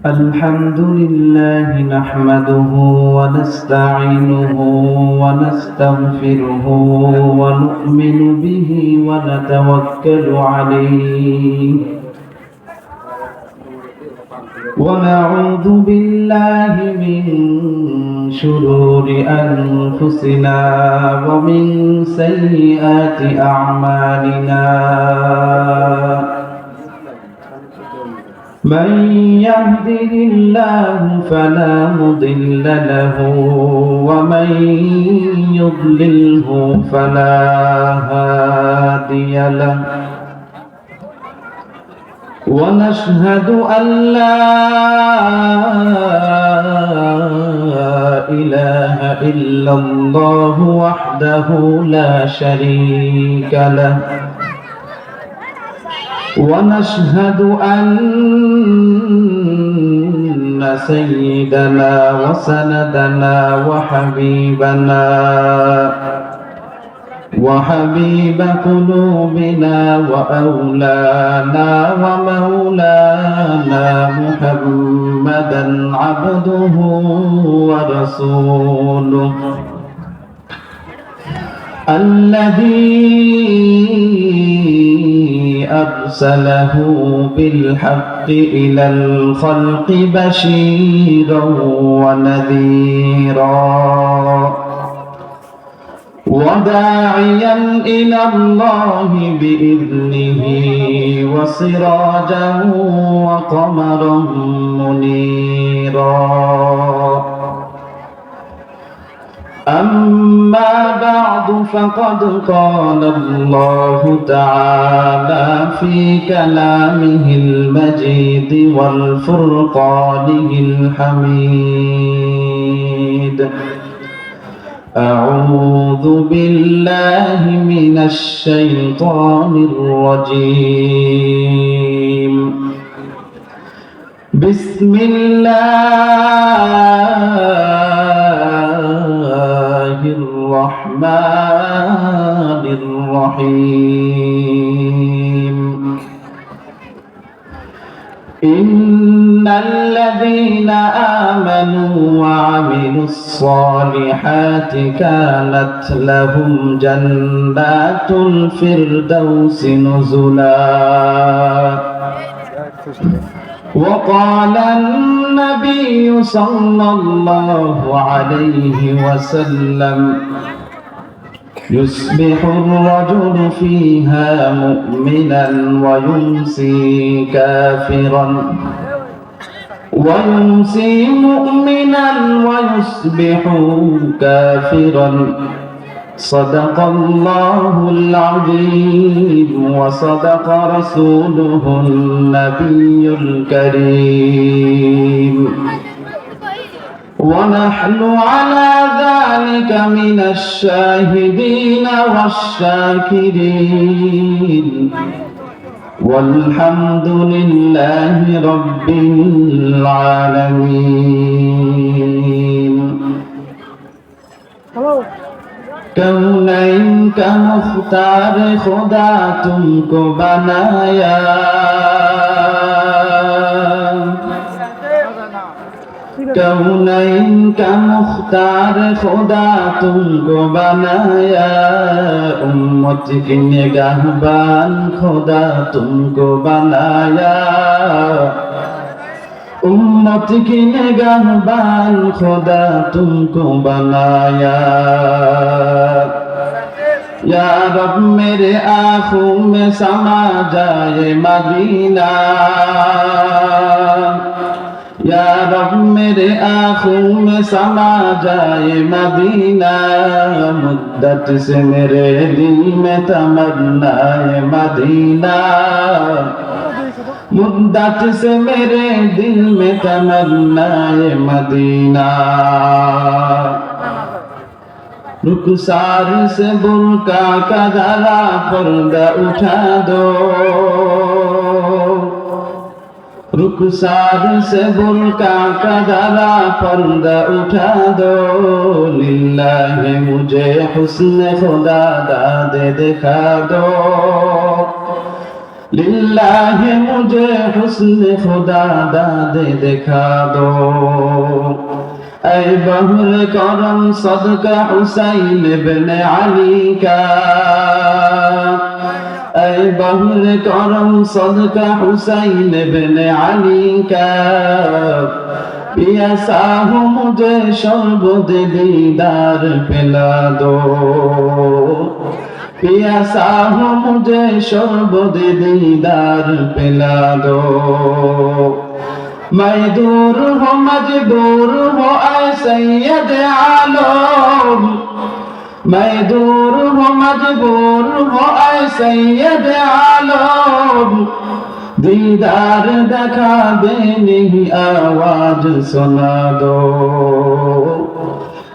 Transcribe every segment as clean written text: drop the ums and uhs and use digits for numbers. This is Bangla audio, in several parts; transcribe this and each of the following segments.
الحمد لله نحمده ونستعينه ونستغفره ونؤمن به ونتوكل عليه ونعوذ بالله من شرور أنفسنا ومن سيئات أعمالنا من يهده الله فلا مضل له ومن يضلله فلا هادي له ونشهد أن لا إله إلا الله وحده لا شريك له ونشهد أن سيدنا وسندنا وحبيب قلوبنا وأولانا ومولانا محمدا عبده ورسوله الذي أرسله بالحق إلى الخلق بشيرا ونذيرا وداعيا إلى الله بإذنه وسراجا وقمرا منيرا أما بعد فقد قال الله تعالى في كلامه المجيد والفرقانه الحميد أعوذ بالله من الشيطان الرجيم بسم الله الرحمن الرحيم إن الذين آمنوا وعملوا الصالحات كانت لهم جنات الفردوس نزلا وقال النبي صلى الله عليه وسلم يصبح الرجل فيها مؤمنا ويمسي كافرا ويمسي مؤمنا ويصبح كافرا صدق الله العظيم وصدق رسوله النبي الكريم ونحن على ذلك من الشاهدين والشاكرين والحمد لله رب العالمين कौनैन का मुख्तार खुदा तुमको बनाया कौनैन का मुख्तार खुदा तुमको बनाया उम्मत की निगाहबान खुदा तुमको बनाया उम्मत की निगाहबान खुदा तुमको बनाया या रब मेरे आँखों में समा जाए मदीना या रब मेरे आँखों में समा जाए मदीना मुद्दत से मेरे दिल में तमन्ना है मदीना मुद्दत से मेरे दिल में तमन्ना है मदीना रुखसार से बुर्का का जरा पर्दा उठा दो रुखसार से बुर्का का दरा पर्दा उठा दो, लिल्लाह मुझे हुस्न खुदा दादे दिखा दो, लिल्लाह मुझे हुस्न खुदा दादे दिखा दो। ऐ बहर करम सदका हुसैन इब्ने अली का, ऐ बहर करम सदका हुसैन इब्ने अली का, प्यासा हूँ मुझे शरबत दीदार पिला दो, प्यासा हूँ मुझे शरबत दीदार पिला दो। मैं दूर हूँ मजबूर हूँ ऐ सैयद आलम, मैं दूर हूँ मजबूर हूँ ऐ सैयद आलम, दीदार दिखा देने की आवाज सुना दो,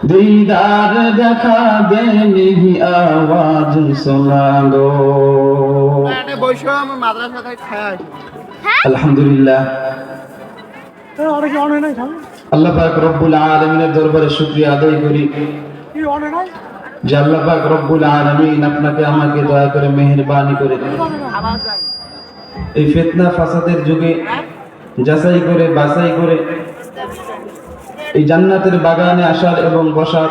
दीदार दिखा देने की आवाज सुना दो। अल्हम्दुलिल्लाह, আল্লাহ পাক রব্বুল আলামিনের দরবারে শুকরিয়া আদায় করি যে আল্লাহ পাক রব্বুল আলামিন আপনাকে আমাকে দয়া করে মেহেরবানি করে এই ফিতনা ফাসাদের যুগে যাচাই করে বাছাই করে এই জান্নাতের বাগানে আসার এবং বসার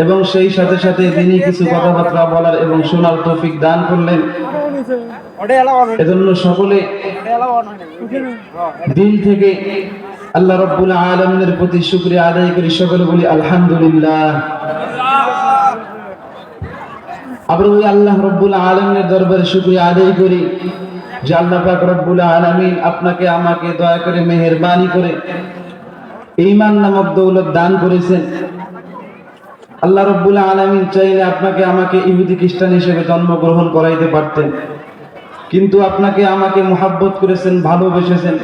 এবং সেই সাথে সাথে তিনি কিছু কথাবার্তা বলার এবং শোনার তৌফিক দান করলেন। এজন্য সকলে দিল থেকে আল্লাহ রাব্বুল আলামিনের প্রতি শুকরিয়া আদায় করি, সকলে বলি আলহামদুলিল্লাহ। আবার ওই আল্লাহ রাব্বুল আলামিনের দরবারে শুকরিয়া আদায় করি যে আল্লাহ পাক রব্বুল আলামিন আপনাকে আমাকে দয়া করে মেহেরবানি করে ঈমান নামক দৌলত দান করেছেন। আল্লাহ রাব্বুল আলামিন চাইলে আপনাকে আমাকে ইহুদি খ্রিস্টান হিসেবে জন্মগ্রহণ করাইতে পারতেন, কিন্তু আপনাকে আমাকে মুহাব্বত করেছেন, ভালোবেসেছেন।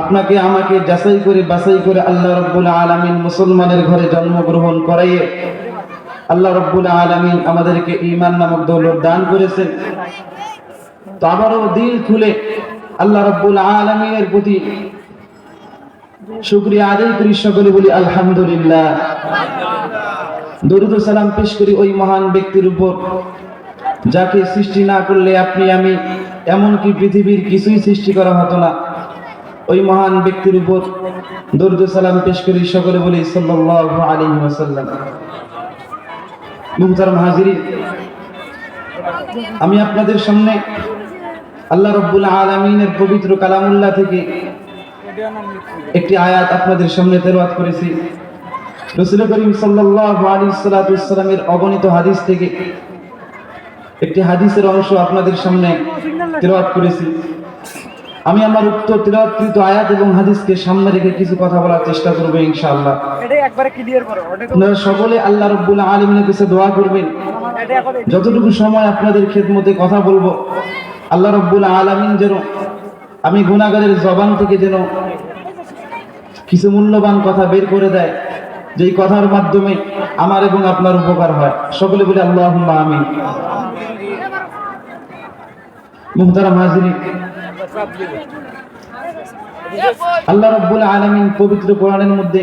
আপনাকে আমাকে যাচাই করে বাছাই করে আল্লাহ রাব্বুল আলামিন মুসলমানের ঘরে জন্মগ্রহণ করাইয়ে আল্লাহ রাব্বুল আলামিন আমাদেরকে ঈমান নামক দৌলত দান করেছেন। তো আবারও দিল খুলে আল্লাহ রাব্বুল আলামিনের প্রতি শুকরিয়া আদায় করি, সকলে বলি আলহামদুলিল্লাহ। দরুদ ও সালাম পেশ করি ওই মহান ব্যক্তির উপর যাকে সৃষ্টি না করলে আপনি আমি এমনকি পৃথিবীর কিছুই সৃষ্টি করা হতো না। ওই মহান ব্যক্তির উপর দরুদ ও সালাম পেশ করি, সকলে বলি সাল্লাল্লাহু আলাইহি ওয়াসাল্লাম। মুহতারাম হাজিরিন, আমি আপনাদের সামনে আল্লাহ রাব্বুল আলামিনের পবিত্র কালামুল্লাহ থেকে একটি আয়াত আপনাদের সামনে তেলাওয়াত করেছি। রাসূল করিম সাল্লাল্লাহু আলাইহি ওয়াসাল্লামের অগণিত হাদিস থেকে একটি হাদিসের অংশ আপনাদের সামনে তেলাওয়াত করেছি। আমি আমার উক্ত তেলাওয়াতকৃত আয়াত এবং হাদিসকে সামনে রেখে কিছু কথা বলার চেষ্টা করব ইনশাআল্লাহ। এটা একবারে ক্লিয়ার করো। আপনারা সকলে আল্লাহ রাব্বুল আলামিনের কাছে দোয়া করবেন, যতটুকু সময় আপনাদের খেদমতে কথা বলবো আল্লাহ রাব্বুল আলামিন যেন আমি গুনাহগারের জবান থেকে যেন কিছু মূল্যবান কথা বের করে দেয়, যেই কথার মাধ্যমে আমার এবং আপনার উপকার হয়। সকলে বলি আল্লাহুম্মা আমিন। মুহতারাম হাজিরিন, আল্লাহ রাব্বুল আলামিন পবিত্র কোরআনের মধ্যে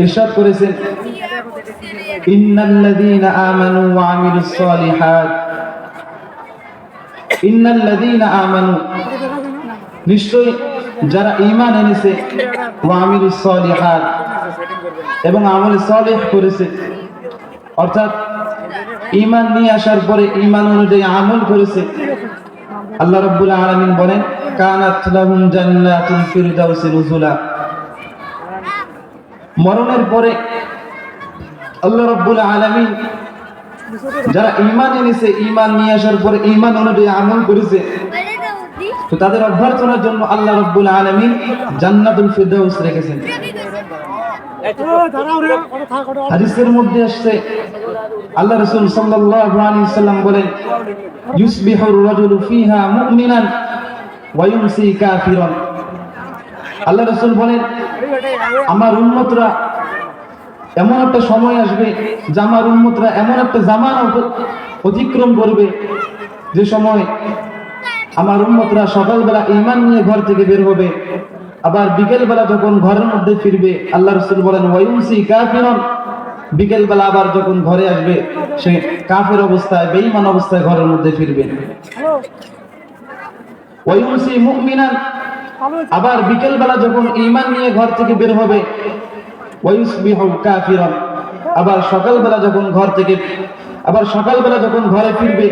ইরশাদ করেছেন, ইন্নাল্লাযীনা আমানু ওয়া আমিলুস সালিহাত, ইন্নাল্লাযীনা আমানু, নিশ্চয়ই যারা ঈমান এনেছে, ওয়া আমিলুস সালিহাত, এবং আমল সালেহ করেছে, অর্থাৎ ঈমান নিয়ে আসার পরে ঈমান অনুযায়ী আমল করেছে। আল্লাহ রাব্বুল আলামিন বলেন, কানাত লাহুম জান্নাতুল ফিরদাউসি নুজুলা। মরণের পরে আল্লাহ রাব্বুল আলামিন যারা ঈমান এনেছে, ঈমান নিয়ে আসার পরে ঈমান অনুযায়ী আমল করেছে, তো তাদের অভ্যর্থনার জন্য আল্লাহ রাব্বুল আলামিন জান্নাতুল ফিরদাউস রেখেছেন। হাদিসের মধ্যে আসছে আল্লাহ রাসূল সাল্লাল্লাহু আলাইহি ওয়াসাল্লাম বলেন, ইউসবিহুর রাজুলু ফিহা মুমিনান ওয়া ইউমসি কাফিরান। আল্লাহ রাসূল বলেন, আমার উম্মতরা এমন একটা সময় আসবে, যে আমার উম্মতরা এমন একটা জামানা অতিক্রম করবে, যে সময় আমার উম্মতরা সকালবেলা ঈমান নিয়ে ঘর থেকে বের হবে, আবার বিকেলবেলা যখন ঘরের মধ্যে ফিরবে, আল্লাহ রাসূল বলেন ওয়ায়ুমসি কাফিরun, বিকেলবেলা আবার যখন ঘরে আসবে সে কাফের অবস্থায়, বেঈমান অবস্থায় ঘরের মধ্যে ফিরবে। ওয়ায়ুমসি মুমিনান, আবার বিকেলবেলা যখন ঈমান নিয়ে ঘর থেকে বের হবে, ওয়ায়ুসবিহু কাফিরান, আবার সকালবেলা যখন ঘরে ফিরবে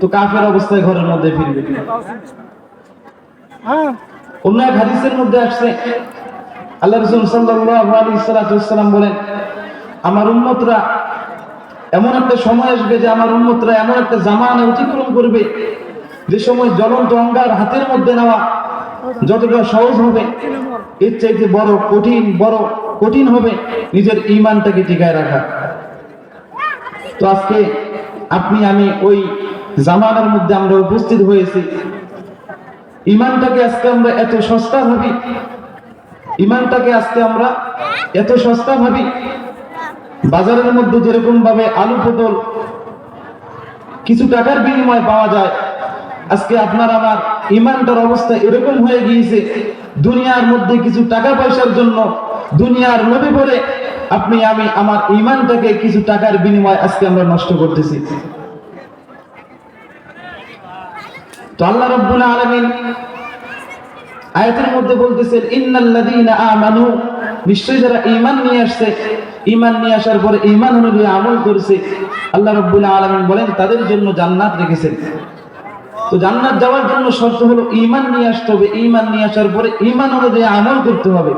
তো কাফের অবস্থায় ঘরের মধ্যে ফিরবে। অন্য এক হাদিসের মধ্যে আসছে আল্লাহ রাসূল সাল্লাল্লাহু আলাইহি ওয়াসাল্লাম বলেন, আমার উম্মতরা এমন একটা সময় আসবে যে আমার উম্মতরা এমন একটা জামানা অতিক্রম করবে যে সময় জ্বলন্ত অঙ্গার হাতের মধ্যে নেওয়া যতটা সহজ হবে এর চাইতে বড় কঠিন হবে নিজের ঈমানটাকে টিকায় রাখা। তো আজকে আপনি আমি ওই জামানার মধ্যে আমরা উপস্থিত হয়েছি। ঈমানটাকে আজকে আমরা এত সস্তা ভাবি, বাজারের মধ্যে যেরকম ভাবে আলু পটল কিছু টাকার বিনিময়ে পাওয়া যায়, আজকে আপনার আমার ঈমানটার অবস্থা এরকম হয়ে গিয়েছে, দুনিয়ার মধ্যে কিছু টাকা পয়সার জন্য দুনিয়ার লোভে পড়ে আপনি আমি আমার ঈমানটাকে কিছু টাকার বিনিময়ে আজকে আমরা নষ্ট করতেছি। তো আল্লাহ রাব্বুল আলামিন আয়াতের মধ্যে বলতেছেন ইন্নাল্লাযীনা আমানু, নিশ্চয়ই যারা ঈমান নিয়ে আসছে, ঈমান নিয়ে আসার পরে ঈমান অনুযায়ী আমল করেছে, আল্লাহ রাব্বুল আলামিন বলেন তাদের জন্য জান্নাত রেখেছেন। তো জান্নাত যাওয়ার জন্য শর্ত হলো ঈমান নিয়ে আসতে হবে, ঈমান নিয়ে আসার পরে ঈমান অনুযায়ী আমল করতে হবে।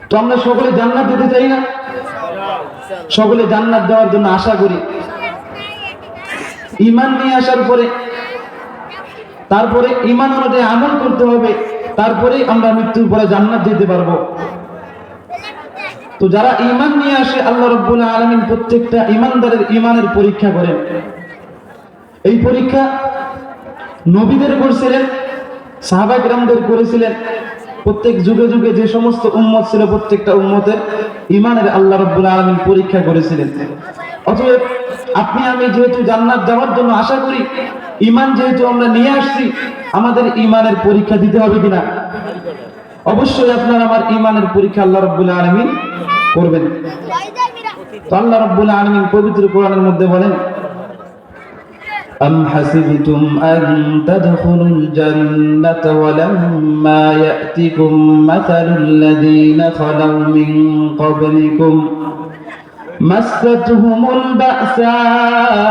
তো আমরা সকলে জান্নাত যেতে চাই না? সকলে জান্নাত যাওয়ার জন্য আশা করি। ঈমান নিয়ে আসার পরে তারপরে ঈমান অনুযায়ী আমল করতে হবে, তারপরে আমরা মৃত্যুর পরে জান্নাত যেতে পারবো। তো যারা ঈমান নিয়ে আসে আল্লাহ রাব্বুল আলামিন প্রত্যেকটা ঈমানদারের ঈমানের পরীক্ষা করেন। এই পরীক্ষা নবীদের করেছিলেন, সাহাবা কিরামদের করেছিলেন, প্রত্যেক যুগে যুগে যে সমস্ত উম্মত ছিল প্রত্যেকটা উম্মতের ঈমানের আল্লাহ রাব্বুল আলামিন পরীক্ষা করেছিলেন। অতএব আপনি আমি যেহেতু জান্নাত যাওয়ার জন্য আশা করি, ঈমান যেহেতু আমরা নিয়ে আসছি, আমাদের ঈমানের পরীক্ষা দিতে হবে কিনা? অবশ্যই আপনার আমার ঈমানের পরীক্ষা আল্লাহ রাব্বুল আলামিন করবেন। তো আল্লাহ রাব্বুল আলামিন পবিত্র কোরআনের মধ্যে বলেন, أم حسبتم أن تدخلوا الجنة ولما يأتكم مثل الذين خلوا من قبلكم مستهم البأساء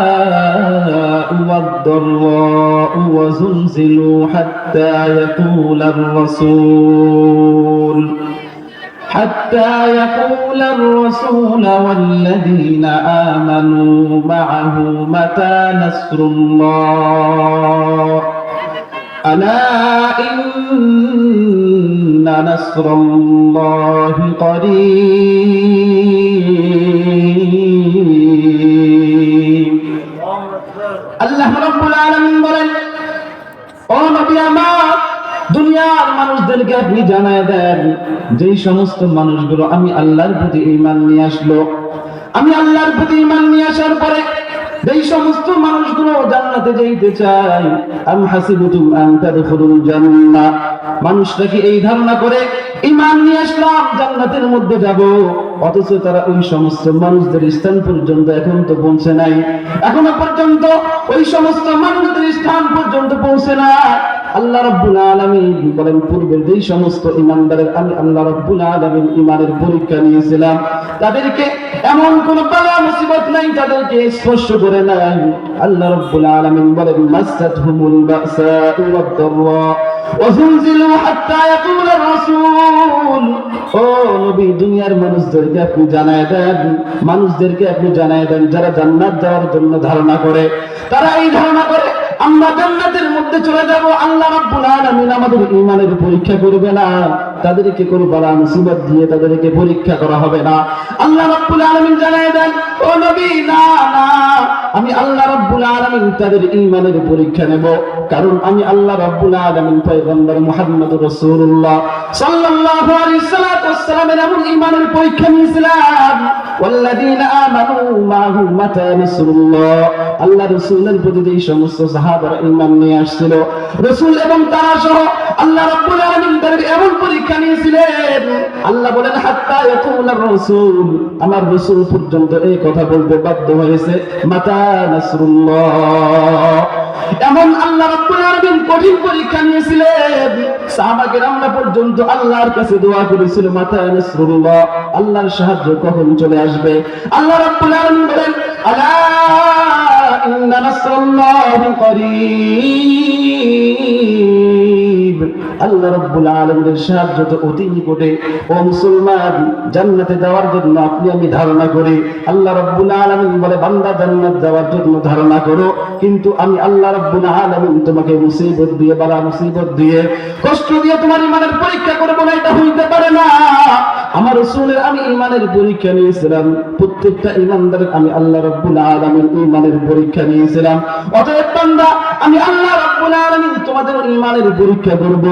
والضراء وزلزلوا حتى يقول الرسول والذين آمنوا معه متى نصر الله ألا إن نصر الله قريب। আল্লাহ রাব্বুল আলামিন বলেন, ও নবী আমার, দুনিয়ার মানুষদেরকে আপনি জানায় দেন, যেই সমস্ত মানুষগুলো আমি আল্লাহর প্রতি ঈমান নিয়ে আসলো, আমি আল্লাহর প্রতি ঈমান নিয়ে আসার পরে যেই সমস্ত মানুষগুলো জান্নাতে যেতে চায়, আম হাসিবতুম আন তাদখুলুল জান্নাহ, মানুষরা কি এই ধারণা করে ঈমান নিয়ে আসলাম জান্নাতের মধ্যে যাব, অথচ তারা ওই সমস্ত মানুষদের স্থান পর্যন্ত এখন তো পৌঁছে নাই, এখনো পর্যন্ত ওই সমস্ত মানুষদের স্থান পর্যন্ত পৌঁছে না। আল্লাহ রাব্বুল আলামিন বলেন, পূর্বে যেই সমস্ত ঈমানদারের আমি আল্লাহ রাব্বুল আলামিন ঈমানের পরীক্ষা নিয়েছিলাম, তাদেরকে এমন কোন বালা মুসিবত নাই তাদেরকে স্পর্শ করে নাই। আল্লাহ রাব্বুল আলামিন বলেন, মাসাতহুমুল বাসাউ ওয়াদ-দাররা ওয়া যুলজিলু হাত্তা ইয়াকুলার রাসূল। ও নবী, দুনিয়ার মানুষদেরকে আপনি জানায় দেন, যারা জান্নাত যাওয়ার জন্য ধারণা করে, তারা এই ধারণা করে আমরা জান্নাতের মধ্যে চলে যাব, আল্লাহ রাব্বুল আলামিন আমাদের ঈমানের পরীক্ষা করবে না। তাদেরকে কোনো বালা মুসিবত দিয়ে তাদেরকে পরীক্ষা করা হবে না। আল্লাহ রাব্বুল আলামিন জানায় দেন, ও নবী, না না, আমি আল্লাহ রাব্বুল আলামিন তাদের ঈমানের পরীক্ষা নেব, কারণ আমি আল্লাহ রাব্বুল আলামিন পয়গম্বর মুহাম্মদুর রাসূলুল্লাহ সাল্লাল্লাহু আলাইহি ওয়াসাল্লামের এমন ঈমানের পরীক্ষা নিয়েছিলাম, ওয়াল্লাযীনা আমানু মাহু মাতা নাসরুল্লাহ, আল্লাহ রাসূলের প্রতি যে সমস্ত সাহাবারা ঈমান নিয়ে আসছিল, রাসূল এবং তারা সহ আল্লাহ রাব্বুল আলামিন তাদের এমন পরীক্ষা নিয়েছিলেন, আল্লাহ বলেন হাত্তা ইয়াকুলার রাসূল, আমার রাসূল পর্যন্ত এই কথা বলতে বাধ্য হয়েছে, মাতা নাসরুল্লাহ। এমন আল্লাহ রাব্বুল আলামিন কঠিন পরীক্ষা নিয়েছিলেন, সাহাবা কেরামরা পর্যন্ত আল্লাহর কাছে দোয়া করেছিল, মাতা নাসরুল্লাহ, আল্লাহর সাহায্য কখন চলে আসবে। আল্লাহ রাব্বুল আলামিন বলেন, আলা ইন্না নাসরুল্লাহি করিব, আল্লাহ রাব্বুল আলামিনের সাহায্য তো অতি নিকটে। ও মুসলমান, জান্নাতে যাওয়ার জন্য আপনি আমি ধারণা করি, আল্লাহ রাব্বুল আলামিন বলে, বান্দা জান্নাত যাওয়ার জন্য ধারণা করো, কিন্তু আমি আল্লাহ রাব্বুল আলামিন তোমাকে মুসিবত দিয়ে, বালা মুসিবত দিয়ে, কষ্ট দিয়ে তোমার ঈমানের পরীক্ষা করব না, এটা হইতে পারে না। আমার রাসূলের আমি ঈমানের পরীক্ষা নিয়েছিলাম, প্রত্যেকটা ঈমানদারের আমি আল্লাহ রাব্বুল আলামিন ঈমানের পরীক্ষা নিয়েছিলাম। অতএব বান্দা, আমি আল্লাহ রাব্বুল আলামিন তোমাদের ঈমানের পরীক্ষা করব।